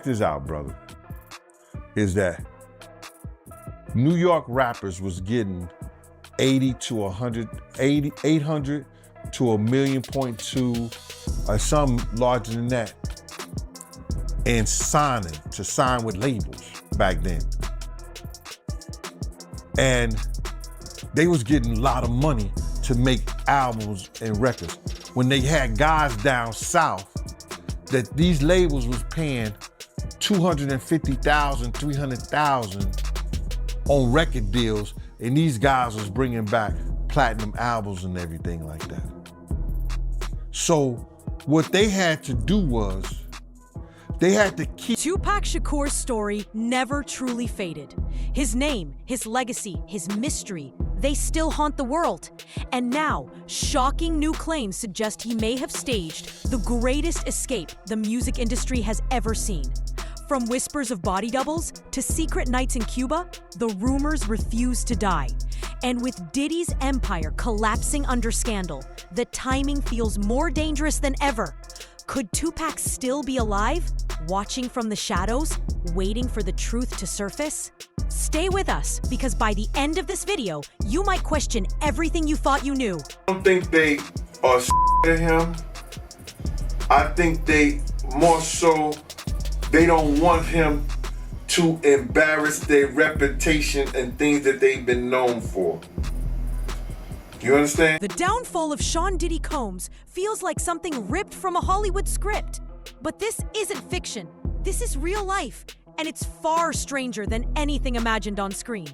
This out, brother, is that New York rappers was getting 80 to 100, 800 to 1.2 million, or some larger than that, and sign with labels back then. And they was getting a lot of money to make albums and records. When they had guys down south that these labels was paying $250,000, $300,000 on record deals, and these guys was bringing back platinum albums and everything like that. So what they had to do was, they had to keep... Tupac Shakur's story never truly faded. His name, his legacy, his mystery, they still haunt the world. And now, shocking new claims suggest he may have staged the greatest escape the music industry has ever seen. From whispers of body doubles to secret nights in Cuba, the rumors refuse to die. And with Diddy's empire collapsing under scandal, the timing feels more dangerous than ever. Could Tupac still be alive, watching from the shadows, waiting for the truth to surface? Stay with us, because by the end of this video, you might question everything you thought you knew. I don't think they are at him. I think they more so, they don't want him to embarrass their reputation and things that they've been known for. You understand? The downfall of Sean Diddy Combs feels like something ripped from a Hollywood script. But this isn't fiction. This is real life, and it's far stranger than anything imagined on screen.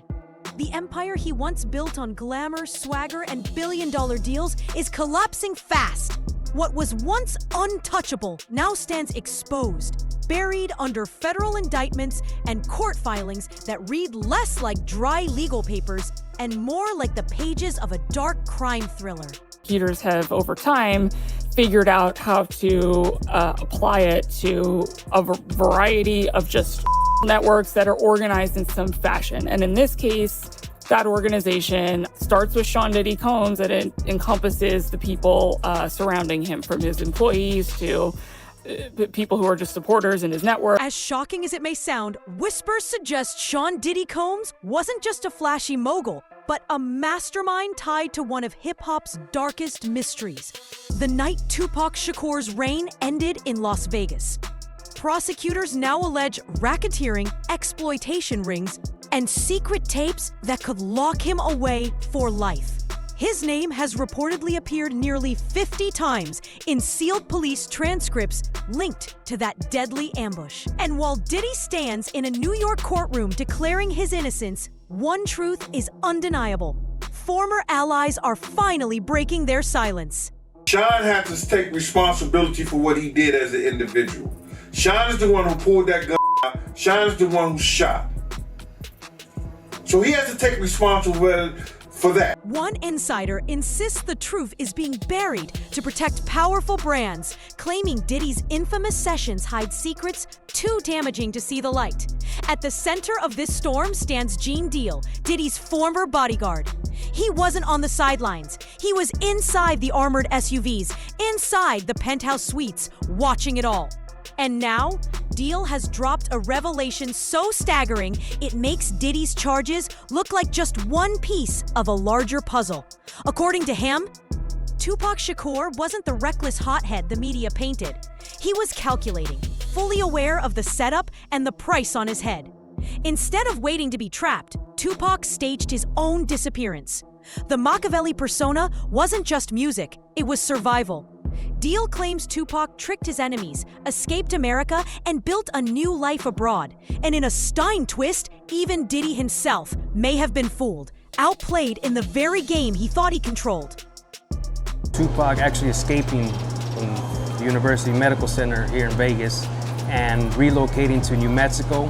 The empire he once built on glamour, swagger, and billion-dollar deals is collapsing fast. What was once untouchable now stands exposed, buried under federal indictments and court filings that read less like dry legal papers and more like the pages of a dark crime thriller. Prosecutors have, over time, figured out how to apply it to a variety of just networks that are organized in some fashion. And in this case, that organization starts with Sean Diddy Combs, and it encompasses the people surrounding him, from his employees to people who are just supporters in his network. As shocking as it may sound, whispers suggest Sean Diddy Combs wasn't just a flashy mogul, but a mastermind tied to one of hip-hop's darkest mysteries. The night Tupac Shakur's reign ended in Las Vegas. Prosecutors now allege racketeering, exploitation rings, and secret tapes that could lock him away for life. His name has reportedly appeared nearly 50 times in sealed police transcripts linked to that deadly ambush. And while Diddy stands in a New York courtroom declaring his innocence, one truth is undeniable. Former allies are finally breaking their silence. Sean had to take responsibility for what he did as an individual. Sean is the one who pulled that gun out. Sean is the one who shot. So he has to take responsibility for that. One insider insists the truth is being buried to protect powerful brands, claiming Diddy's infamous sessions hide secrets too damaging to see the light. At the center of this storm stands Gene Deal, Diddy's former bodyguard. He wasn't on the sidelines. He was inside the armored SUVs, inside the penthouse suites, watching it all. And now, Deal has dropped a revelation so staggering it makes Diddy's charges look like just one piece of a larger puzzle. According to him, Tupac Shakur wasn't the reckless hothead the media painted. He was calculating, fully aware of the setup and the price on his head. Instead of waiting to be trapped, Tupac staged his own disappearance. The Machiavelli persona wasn't just music, it was survival. Deal claims Tupac tricked his enemies, escaped America, and built a new life abroad. And in a Stein twist, even Diddy himself may have been fooled, outplayed in the very game he thought he controlled. Tupac actually escaping from the University Medical Center here in Vegas and relocating to New Mexico,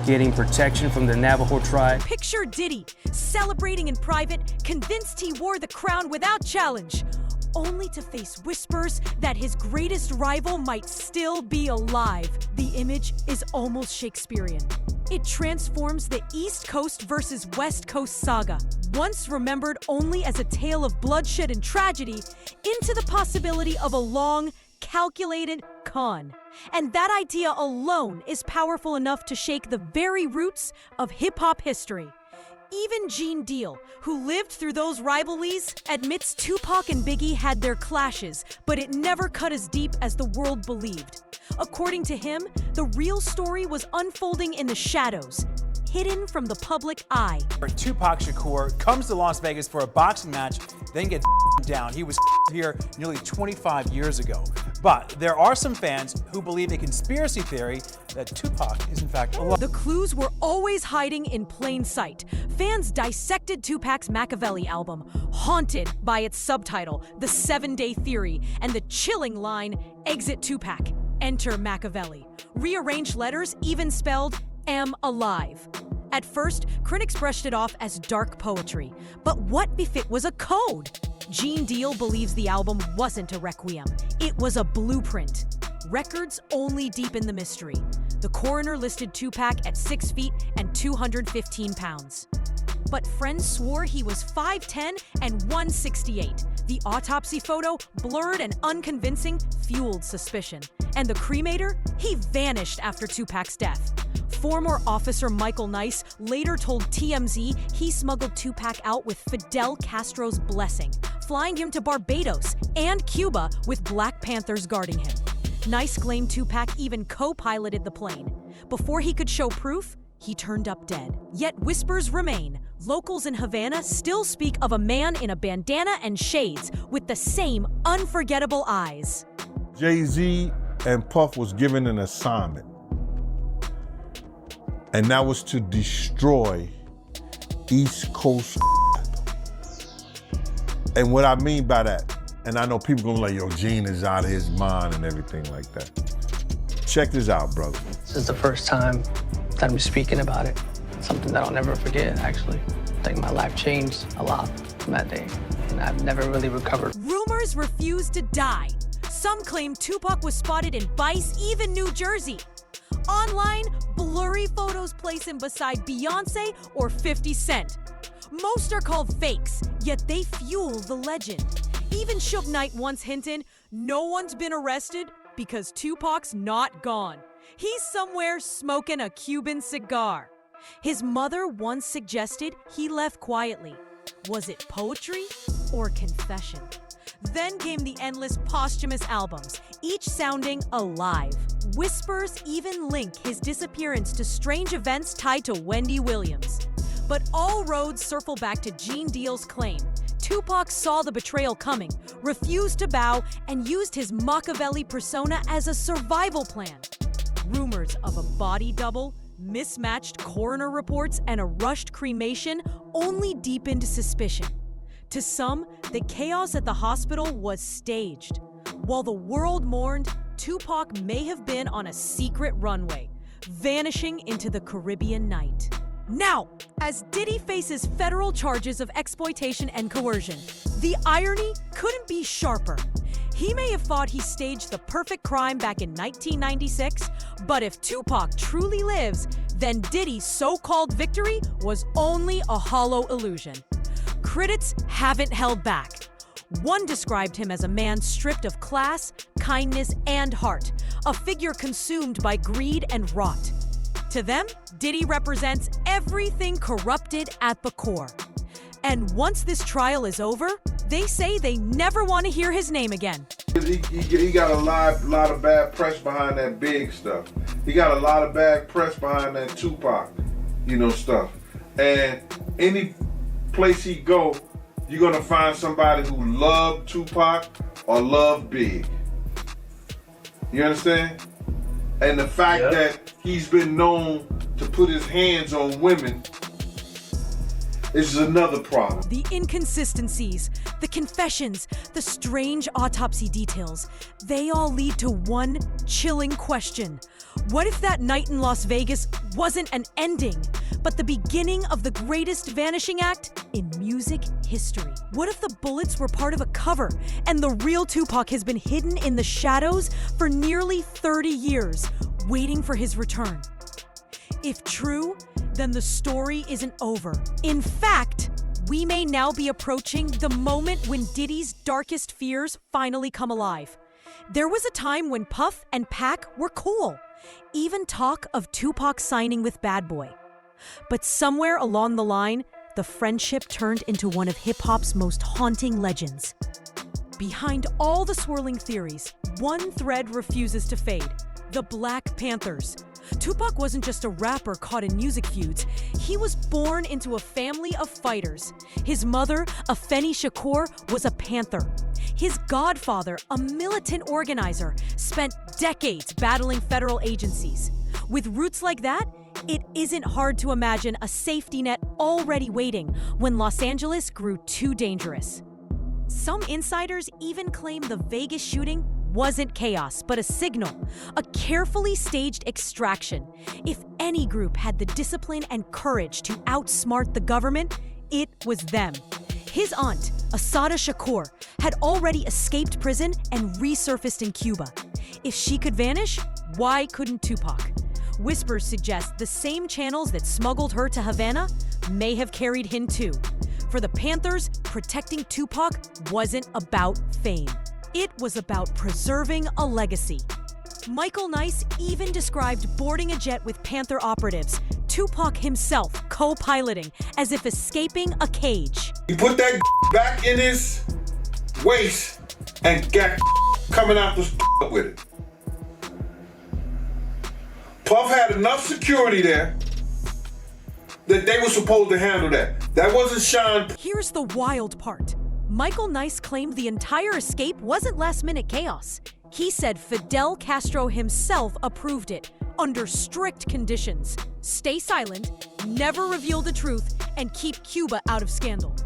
getting protection from the Navajo tribe. Picture Diddy, celebrating in private, convinced he wore the crown without challenge, only to face whispers that his greatest rival might still be alive. The image is almost Shakespearean. It transforms the East Coast versus West Coast saga, once remembered only as a tale of bloodshed and tragedy, into the possibility of a long, calculated con. And that idea alone is powerful enough to shake the very roots of hip-hop history. Even Gene Deal, who lived through those rivalries, admits Tupac and Biggie had their clashes, but it never cut as deep as the world believed. According to him, the real story was unfolding in the shadows, hidden from the public eye. Tupac Shakur comes to Las Vegas for a boxing match, then gets down. He was here nearly 25 years ago. But there are some fans who believe a conspiracy theory that Tupac is in fact alive. The clues were always hiding in plain sight. Fans dissected Tupac's Machiavelli album, haunted by its subtitle, The 7-Day Theory, and the chilling line, Exit Tupac, Enter Machiavelli. Rearranged letters even spelled Am Alive. At first, critics brushed it off as dark poetry. But what if it was a code? Gene Deal believes the album wasn't a requiem. It was a blueprint. Records only deepen the mystery. The coroner listed Tupac at 6 feet and 215 pounds. But friends swore he was 5'10 and 168. The autopsy photo, blurred and unconvincing, fueled suspicion. And the cremator? He vanished after Tupac's death. Former officer Michael Nice later told TMZ he smuggled Tupac out with Fidel Castro's blessing, flying him to Barbados and Cuba with Black Panthers guarding him. Nice claimed Tupac even co-piloted the plane. Before he could show proof, he turned up dead. Yet whispers remain. Locals in Havana still speak of a man in a bandana and shades with the same unforgettable eyes. Jay-Z and Puff was given an assignment, and that was to destroy East Coast. And what I mean by that, and I know people gonna be like, yo, Gene is out of his mind and everything like that. Check this out, brother. This is the first time that I'm speaking about it. Something that I'll never forget, actually. I think my life changed a lot from that day, and I've never really recovered. Rumors refused to die. Some claim Tupac was spotted in Vice, even New Jersey. Online, blurry photos place him beside Beyonce or 50 Cent. Most are called fakes, yet they fuel the legend. Even Suge Knight once hinted, no one's been arrested because Tupac's not gone. He's somewhere smoking a Cuban cigar. His mother once suggested he left quietly. Was it poetry or confession? Then came the endless posthumous albums, each sounding alive. Whispers even link his disappearance to strange events tied to Wendy Williams. But all roads circle back to Gene Deal's claim. Tupac saw the betrayal coming, refused to bow, and used his Machiavelli persona as a survival plan. Rumors of a body double, mismatched coroner reports, and a rushed cremation only deepened suspicion. To some, the chaos at the hospital was staged. While the world mourned, Tupac may have been on a secret runway, vanishing into the Caribbean night. Now, as Diddy faces federal charges of exploitation and coercion, the irony couldn't be sharper. He may have thought he staged the perfect crime back in 1996, but if Tupac truly lives, then Diddy's so-called victory was only a hollow illusion. Critics haven't held back. One described him as a man stripped of class, kindness, and heart, a figure consumed by greed and rot. To them, Diddy represents everything corrupted at the core. And once this trial is over, they say they never want to hear his name again. He got a lot of bad press behind that Big stuff. He got a lot of bad press behind that Tupac, stuff. And any place he go, you're gonna find somebody who loved Tupac or loved Big. You understand? And the fact that he's been known to put his hands on women is another problem. The inconsistencies, the confessions, the strange autopsy details, they all lead to one chilling question. What if that night in Las Vegas wasn't an ending, but the beginning of the greatest vanishing act in music history? What if the bullets were part of a cover and the real Tupac has been hidden in the shadows for nearly 30 years, waiting for his return? If true, then the story isn't over. In fact, we may now be approaching the moment when Diddy's darkest fears finally come alive. There was a time when Puff and Pac were cool. Even talk of Tupac signing with Bad Boy. But somewhere along the line, the friendship turned into one of hip-hop's most haunting legends. Behind all the swirling theories, one thread refuses to fade: the Black Panthers. Tupac wasn't just a rapper caught in music feuds. He was born into a family of fighters. His mother, Afeni Shakur, was a Panther. His godfather, a militant organizer, spent decades battling federal agencies. With roots like that, it isn't hard to imagine a safety net already waiting when Los Angeles grew too dangerous. Some insiders even claim the Vegas shooting wasn't chaos, but a signal, a carefully staged extraction. If any group had the discipline and courage to outsmart the government, it was them. His aunt, Assata Shakur, had already escaped prison and resurfaced in Cuba. If she could vanish, why couldn't Tupac? Whispers suggest the same channels that smuggled her to Havana may have carried him too. For the Panthers, protecting Tupac wasn't about fame. It was about preserving a legacy. Michael Nice even described boarding a jet with Panther operatives, Tupac himself co-piloting, as if escaping a cage. He put that back in his waist and got coming out the with it. Puff had enough security there that they were supposed to handle that. That wasn't Sean. Here's the wild part. Michael Nice claimed the entire escape wasn't last-minute chaos. He said Fidel Castro himself approved it, under strict conditions. Stay silent, never reveal the truth, and keep Cuba out of scandal.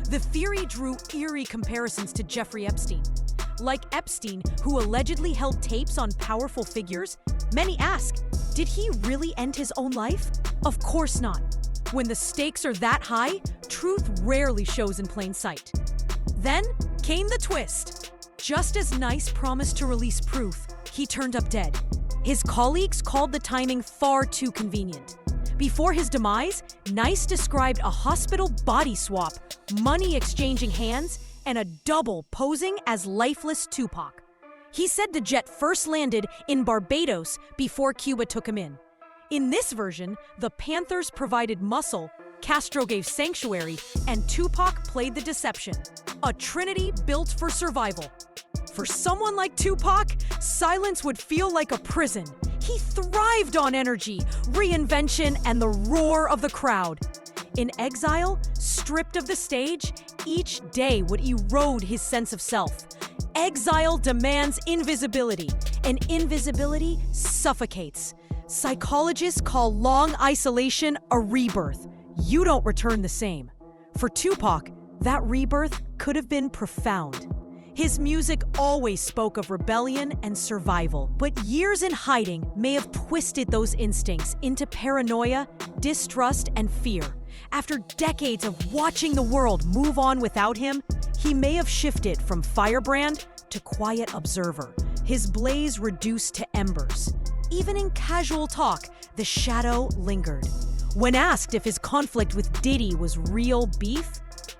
The theory drew eerie comparisons to Jeffrey Epstein. Like Epstein, who allegedly held tapes on powerful figures, many ask, did he really end his own life? Of course not. When the stakes are that high, truth rarely shows in plain sight. Then came the twist. Just as Nice promised to release proof, he turned up dead. His colleagues called the timing far too convenient. Before his demise, Nice described a hospital body swap, money exchanging hands, and a double posing as lifeless Tupac. He said the jet first landed in Barbados before Cuba took him in. In this version, the Panthers provided muscle, Castro gave sanctuary, and Tupac played the deception. A trinity built for survival. For someone like Tupac, silence would feel like a prison. He thrived on energy, reinvention, and the roar of the crowd. In exile, stripped of the stage, each day would erode his sense of self. Exile demands invisibility, and invisibility suffocates. Psychologists call long isolation a rebirth. You don't return the same. For Tupac, that rebirth could have been profound. His music always spoke of rebellion and survival, but years in hiding may have twisted those instincts into paranoia, distrust, and fear. After decades of watching the world move on without him, he may have shifted from firebrand to quiet observer, his blaze reduced to embers. Even in casual talk, the shadow lingered. When asked if his conflict with Diddy was real beef,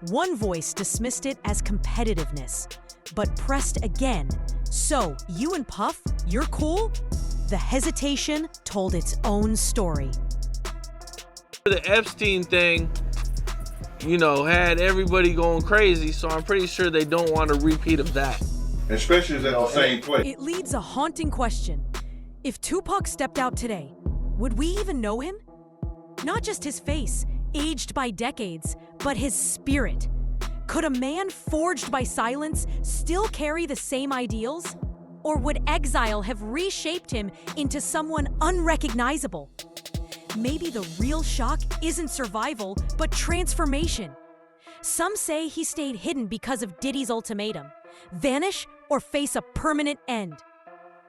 one voice dismissed it as competitiveness, but pressed again. So, you and Puff, you're cool? The hesitation told its own story. The Epstein thing, had everybody going crazy, so I'm pretty sure they don't want a repeat of that. Especially at the same place. It leads a haunting question. If Tupac stepped out today, would we even know him? Not just his face, aged by decades, but his spirit. Could a man forged by silence still carry the same ideals? Or would exile have reshaped him into someone unrecognizable? Maybe the real shock isn't survival, but transformation. Some say he stayed hidden because of Diddy's ultimatum: vanish or face a permanent end.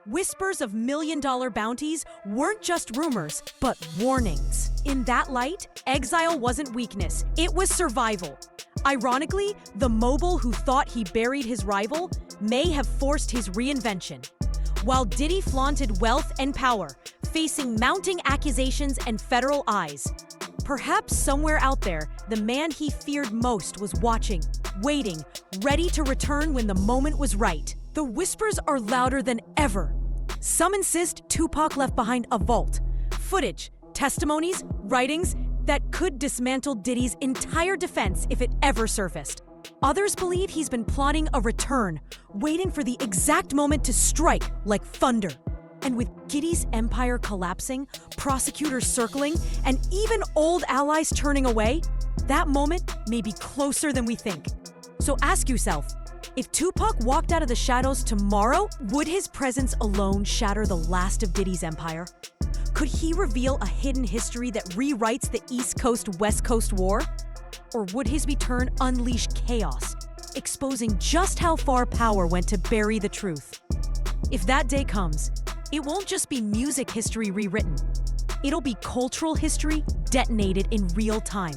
Whispers of million-dollar bounties weren't just rumors, but warnings. In that light, exile wasn't weakness, it was survival. Ironically, the mogul who thought he buried his rival may have forced his reinvention. While Diddy flaunted wealth and power, facing mounting accusations and federal eyes, perhaps somewhere out there, the man he feared most was watching, waiting, ready to return when the moment was right. The whispers are louder than ever. Some insist Tupac left behind a vault, footage, testimonies, writings that could dismantle Diddy's entire defense if it ever surfaced. Others believe he's been plotting a return, waiting for the exact moment to strike like thunder. And with Diddy's empire collapsing, prosecutors circling, and even old allies turning away, that moment may be closer than we think. So ask yourself, if Tupac walked out of the shadows tomorrow, would his presence alone shatter the last of Diddy's empire? Could he reveal a hidden history that rewrites the East Coast-West Coast war? Or would his return unleash chaos, exposing just how far power went to bury the truth? If that day comes, it won't just be music history rewritten. It'll be cultural history detonated in real time.